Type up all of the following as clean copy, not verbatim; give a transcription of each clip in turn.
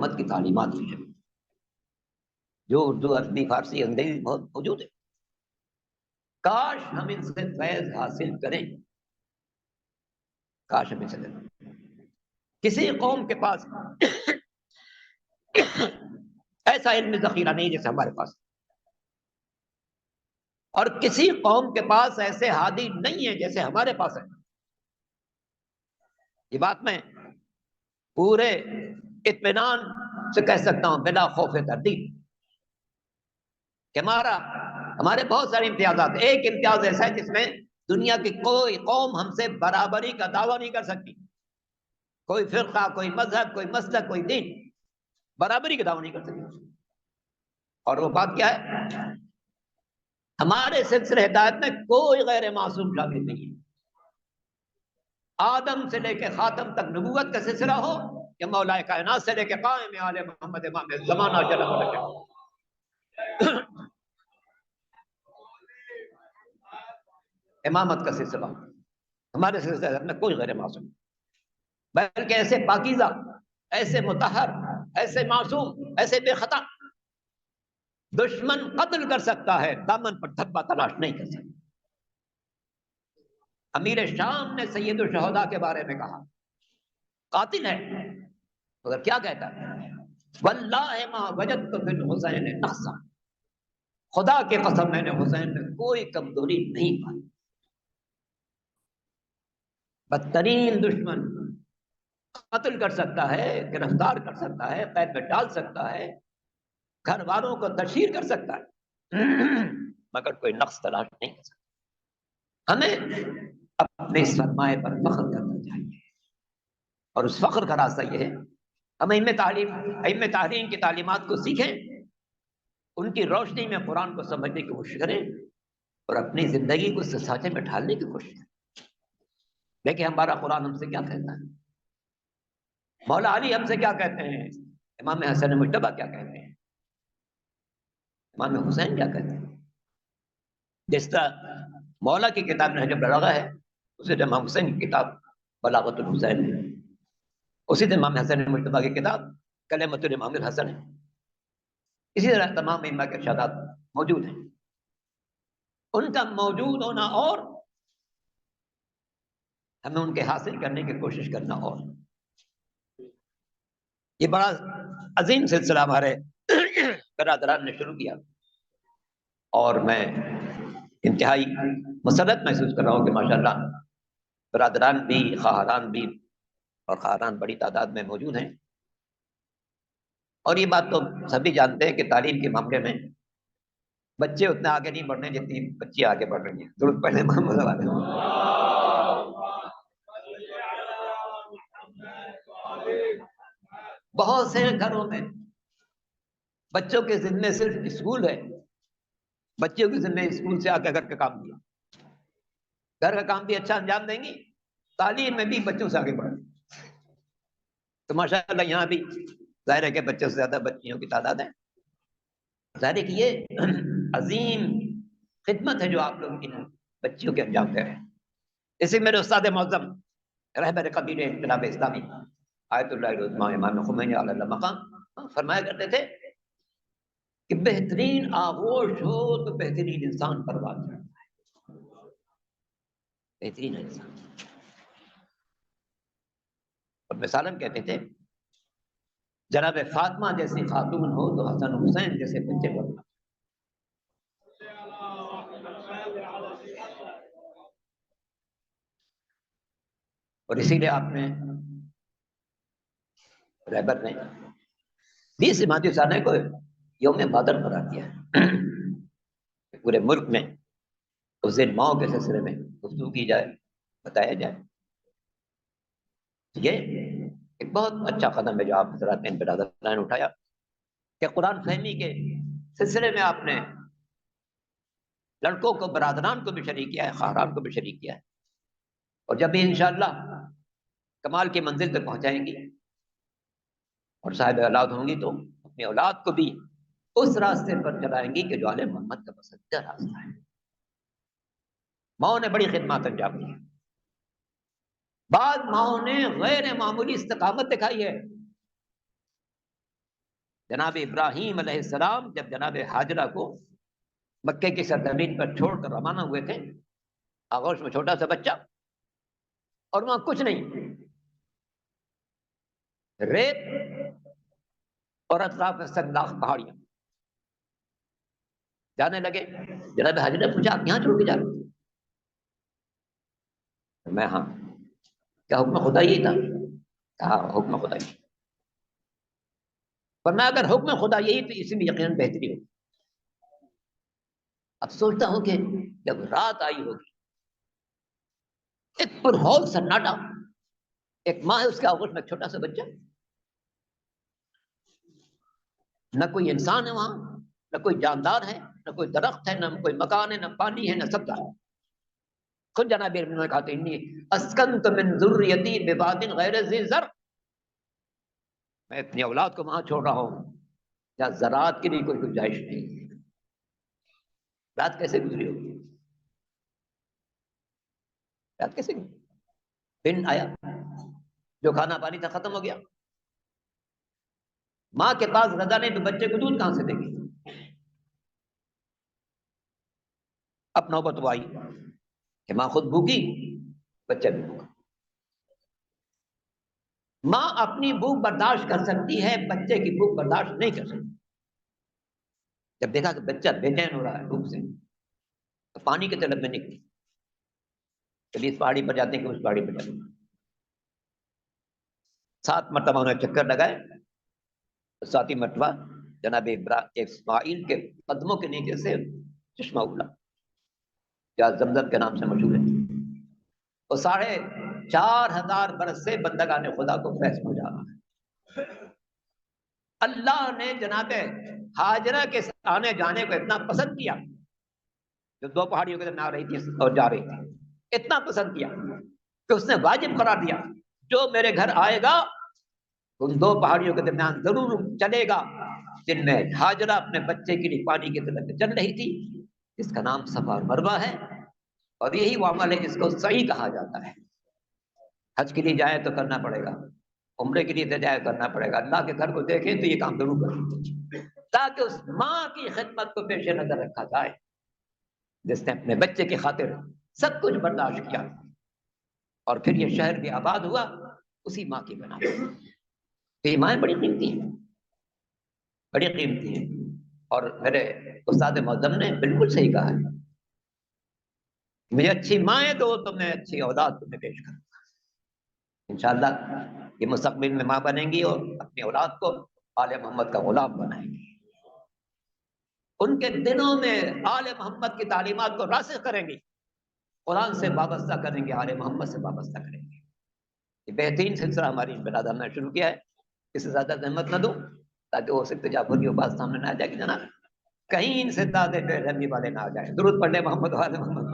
محمد کی تعلیمات ہوئی ہیں، جو اردو، عربی، فارسی، انگریزی بہت موجود ہے. کاش ہم ان سے فیض حاصل کریں، کاش ہم ان سے لیں. کسی قوم کے پاس ایسا علم ذخیرہ نہیں جیسے ہمارے پاس، اور کسی قوم کے پاس ایسے ہادی نہیں ہے جیسے ہمارے پاس ہے. یہ بات میں پورے اطمینان سے کہہ سکتا ہوں، بلا خوف تردید، کہ ہمارے بہت سارے امتیازات. ایک امتیاز ایسا ہے جس میں دنیا کی کوئی قوم ہم سے برابری کا دعویٰ نہیں کر سکتی. کوئی فرقہ، کوئی مذہب، کوئی مسلک، کوئی دین برابری کا دعویٰ نہیں کر سکتی. اور وہ بات کیا ہے؟ ہمارے سلسلہ ہدایت میں کوئی غیر معصوم شامل نہیں ہے. آدم سے لے کے خاتم تک نبوت کا سلسلہ ہو، یا مولا کائنات سے لے کے قائم آل محمد امام زمانہ جل ملک، امامت کا سلسلہ، ہمارے سلسلے میں کوئی غیر معصوم، بلکہ ایسے پاکیزہ، ایسے مطہر، ایسے معصوم، ایسے بے خطا دشمن قتل کر سکتا ہے، دامن پر دھبا تلاش نہیں کر سکتا. امیر شام نے سید الشہداء کے بارے میں کہا قاتل ہے، مگر کیا کہتا ہے؟ واللہ ما وجدت فی الحسین نقصا، خدا کی قسم میں نے حسین میں کوئی کمزوری نہیں پائی. بدترین دشمن قتل کر سکتا ہے، گرفتار کر سکتا ہے، قید میں ڈال سکتا ہے، گھر والوں کو تشہیر کر سکتا ہے، مگر کوئی نقص تلاش نہیں کر سکتا. ہمیں اپنے اس سرمایہ پر فخر کرنا چاہیے، اور اس فخر کا راستہ یہ ہے ہم ائمہ تحریم کی تعلیمات کو سیکھیں، ان کی روشنی میں قرآن کو سمجھنے کی کوشش کریں، اور اپنی زندگی کو اس سانچے میں ڈھالنے کی کوشش کریں. دیکھیں ہمارا قرآن ہم سے کیا کہتا ہے، مولا علی ہم سے کیا کہتے ہیں، امام حسن مجتبیٰ کیا کہتے ہیں، امام حسین کیا کہتے ہیں. جس طرح مولا کی کتاب نہج البلاغہ ہے، اسی طرح امام حسین کی کتاب بلاغت الحسین ہے، اسی طرح امام حسن مجتبیٰ کی کتاب کلمۃ الامام الحسن ہے. اسی طرح تمام ائمہ کے ارشادات موجود ہیں، ان کا موجود ہونا اور ہمیں ان کے حاصل کرنے کی کوشش کرنا. اور یہ بڑا عظیم سلسلہ ہمارے برادران نے شروع کیا، اور میں انتہائی مسرت محسوس کر رہا ہوں کہ ماشاءاللہ برادران بھی، خواہران بھی، اور خواہران بڑی تعداد میں موجود ہیں. اور یہ بات تو سبھی جانتے ہیں کہ تعلیم کے معاملے میں بچے اتنے آگے نہیں بڑھ رہے جتنی بچی آگے بڑھ رہی ہیں. درود پڑھیں محمد علیہ. بہت سے گھروں میں بچوں کے ذمے صرف اسکول ہے، بچوں کے ذمے اسکول سے آ کے گھر کا کام کیا، گھر کا کام بھی اچھا انجام دیں گی، تعلیم میں بھی بچوں سے آگے بڑھیں. تو ماشاءاللہ یہاں بھی ظاہر ہے کہ بچوں سے زیادہ بچیوں کی تعداد ہے. ظاہر ہے کہ یہ عظیم خدمت ہے جو آپ لوگ ان بچیوں کے انجام دے رہے ہیں. اسی میرے استاد معظم رہبر قبیلہ انقلاب اسلامی آیت اللہ العظمہ امام خمینی علیہ اللہ مقام فرمایا کرتے تھے کہ بہترین آغوش ہو تو بہترین انسان پرواز کرتا ہے، بہترین انسان. اور مثالاً کہتے تھے جناب فاطمہ جیسی خاتون ہو تو حسن حسین جیسے بچے بننا. اور اسی لیے آپ نے رہبر نے 20 جماعتی سالہ کو یوم بدر قرار دیا ہے. پورے ملک میں اس دن ماؤں کے سلسلے میں گفتگو کی جائے، بتایا جائے. یہ ایک بہت اچھا قدم ہے جو آپ حضرات نے برادران نے اٹھایا کہ قرآن فہمی کے سلسلے میں آپ نے لڑکوں کو، برادران کو بھی شریک کیا ہے، خواہران کو بھی شریک کیا ہے. اور جب بھی انشاءاللہ کمال کی منزل تک پہنچائیں گی اور صاحب اولاد ہوں گی تو اپنی اولاد کو بھی اس راستے پر چلائیں گی کہ جو آل محمد کا پسندیدہ راستہ ہے. ماؤں نے بڑی خدمات انجام دی، بعض ماؤں نے غیر معمولی استقامت دکھائی ہے. جناب ابراہیم علیہ السلام جب جناب حاجرہ کو مکے کی سرزمین پر چھوڑ کر روانہ ہوئے تھے، آغوش میں چھوٹا سا بچہ، اور وہاں کچھ نہیں، ریت اور اطراف میں سنگلاخ پہاڑیاں. جانے لگے. جناب حاجرہ نے پوچھا آپ یہاں چھوڑ کے جا رہے؟ میں ہاں. کیا حکم خدا یہی تھا؟ کہا حکم خدا یہی. ورنہ اگر حکم خدا یہی تو اسی میں یقیناً بہتری ہوگی. اب سوچتا ہوں کہ جب رات آئی ہوگی، ایک پرہول سناٹا، ایک ماں ہے اس کے آغوش میں چھوٹا سا بچہ، نہ کوئی انسان ہے وہاں، نہ کوئی جاندار ہے، نہ کوئی درخت ہے، نہ کوئی مکان ہے، نہ پانی ہے، نہ سبزہ ہے. خود جناب ابراہیم نے کہا کہ انی اسکنت من ذریتی بواد غیر ذی زرع، میں اپنی اولاد کو وہاں چھوڑ رہا ہوں جہاں زراعت کے لیے کوئی گنجائش نہیں ہے. رات کیسے گزری ہوگی؟ رات کیسے گزری؟ دن آیا، جو کھانا پانی تھا ختم ہو گیا. ماں کے پاس رضا نہیں تو بچے کو دودھ کہاں سے دے گی؟ اب نوبت وہ آئی کہ ماں خود بھوکی، بچہ بھی بھوکا. ماں اپنی بھوک برداشت کر سکتی ہے، بچے کی بھوک برداشت نہیں کر سکتی. جب دیکھا کہ بچہ بے چین ہو رہا ہے بھوک سے، تو پانی کے طلب میں نکلی. کبھی اس پہاڑی پر جاتے ہیں کہ اس پہاڑی پر جاتے ہیں. 7 مرتبہ انہیں چکر لگائے. 7 مرتبہ جناب اسماعیل کے قدموں کے نیچے سے چشمہ اگلا، کیا زمزم کے نام سے مشہور ہے. وہ 4,500 برس سے بندگان خدا کو فیض پہنچا رہا ہے. اللہ نے جناب ہاجرہ کے آنے جانے کو اتنا پسند کیا، جو 2 پہاڑیوں کے درمیان آ رہی تھی اور جا رہی تھی، اتنا پسند کیا کہ اس نے واجب قرار دیا جو میرے گھر آئے گا ان 2 پہاڑیوں کے درمیان ضرور چلے گا جن میں ہاجرہ اپنے بچے کے لیے پانی کی طلب میں چل رہی تھی، جس کا نام صفا اور مروہ ہے. اور یہی وہ عمل ہے جس کو صحیح کہا جاتا ہے. حج کے لیے جائے تو کرنا پڑے گا، عمرے کے لیے جائے کرنا پڑے گا. اللہ کے گھر کو دیکھیں تو یہ کام ضرور کریں تاکہ اس ماں کی خدمت کو پیش نظر رکھا جائے جس نے اپنے بچے کی خاطر سب کچھ برداشت کیا اور پھر یہ شہر بھی آباد ہوا اسی ماں کی بنا. تو یہ مائیں بڑی قیمتی ہیں، بڑی قیمتی ہیں. اور میرے استاد معظم نے بالکل صحیح کہا ہے، مجھے اچھی مائیں دو تو میں اچھی اولاد تمہیں پیش کروں. انشاءاللہ یہ مستقبل میں ماں بنیں گی اور اپنی اولاد کو آل محمد کا غلام بنائیں گی. ان کے دنوں میں آل محمد کی تعلیمات کو راسخ کریں گی، قرآن سے وابستہ کریں گے، آل محمد سے وابستہ کریں گے. یہ بہترین سلسلہ ہماری برادر نے شروع کیا ہے. اس سے زیادہ زحمت نہ دو تاکہ وہ صرف تجابری بات سامنے نہ آ جائے کہ جناب کہیں ان سے زیادہ بے رحمی والے نہ آ جائیں. درود پڑھنے محمد والے محمد.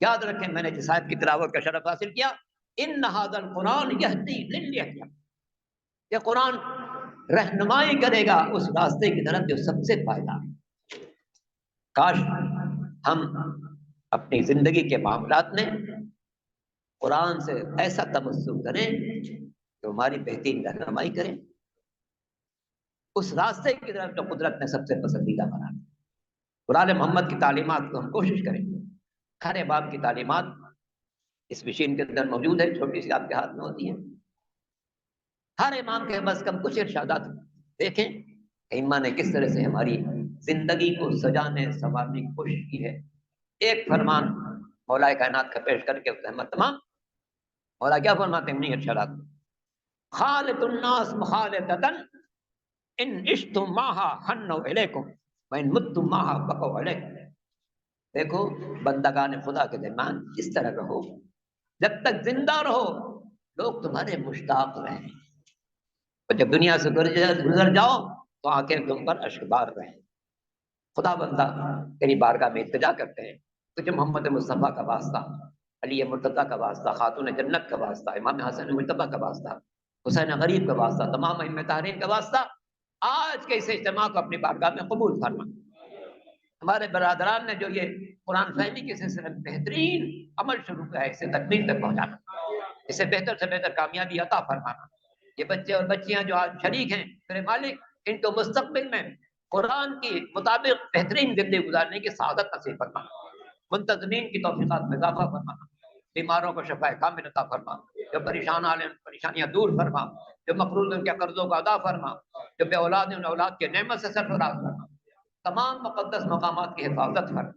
یاد رکھیں میں نے جس آیت کی تلاوت کا شرف حاصل کیا، ان ھذا القرآن یہدی للتی، یہ قرآن رہنمائی کرے گا اس راستے کی طرف جو سب سے پائیدار ہے. کاش ہم اپنی زندگی کے معاملات میں قرآن سے ایسا تمسک کریں کہ ہماری بہترین رہنمائی کریں اس راستے کی طرف جو قدرت نے سب سے پسندیدہ بنا. قرآن محمد کی تعلیمات کو ہم کوشش کریں. ہر امام کی تعلیمات اس مشین کے اندر موجود ہے، چھوٹی سی آپ کے ہاتھ میں ہوتی ہے. ہر امام کے بس کم کچھ ارشادات دیکھیں امام نے کس طرح سے ہماری زندگی کو سجانے سنوارنے کی کوشش کی ہے. ایک فرمان مولا کائنات کا پیش کر کے احمد تمام. مولا کیا فرماتے ہیں؟ ارشادات: خالق الناس مخالطۃ ان عشتم معها حنوا الیکم وان متم معها بقوا علیکم. دیکھو بندگان خدا کے درمیان اس طرح رہو، جب تک زندہ رہو لوگ تمہارے مشتاق رہیں، اور جب دنیا سے گزر جاؤ تو آنکھیں تم پر اشکبار رہیں. خدا بندہ تیری بارگاہ میں التجا کرتے ہیں، تجھے محمد مصطفیٰ کا واسطہ، علی مرتضیٰ کا واسطہ، خاتون جنت کا واسطہ، امام حسن مجتبیٰ کا واسطہ، حسین غریب کا واسطہ، تمام ائمہ طاہرین کا واسطہ، آج کے اس اجتماع کو اپنی بارگاہ میں قبول فرما. ہمارے برادران نے جو یہ قرآن فہمی کے سلسلے میں بہترین عمل شروع کیا ہے اسے تکمیل تک پہنچانا. اسے بہتر سے بہتر کامیابی عطا فرمانا۔ یہ بچے اور بچیاں جو آج شریک ہیں میرے مالک، ان کو مستقبل میں قرآن کے مطابق بہترین زندگی گزارنے کی سعادت نصیب فرمانا، منتظمین کی توفیقات میں اضافہ فرمانا، بیماروں کو شفا کامل عطا فرما، جو پریشان حال ہیں پریشانیاں دور فرما، جو مقروض ان کے قرضوں کو ادا فرما، جو بے اولاد ہیں ان اولاد کے نعمت سے سرفراز فرما، تمام مقدس مقامات کی حفاظت فرما،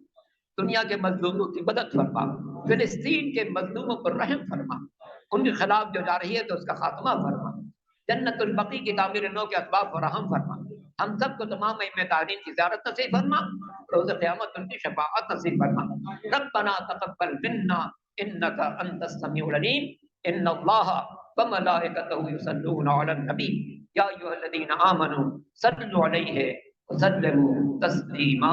دنیا کے مظلوموں کی مدد فرما، فلسطین کے مظلوموں پر رحم فرما، ان کے خلاف جو جا رہی ہے تو اس کا خاتمہ فرما، جنت البقیع کی تعمیر نو کے اسباب فراہم فرما، ہم سب کو تمام ائمہ تعلیم کی زیارت نصیب فرما، روز قیامت ان کی شفاعت نصیب فرما۔ ربنا تقبل منا انك انت السميع العليم ان الله وملائكته يصلون على النبي يا ايها الذين امنوا صلوا عليه وسلموا تسليما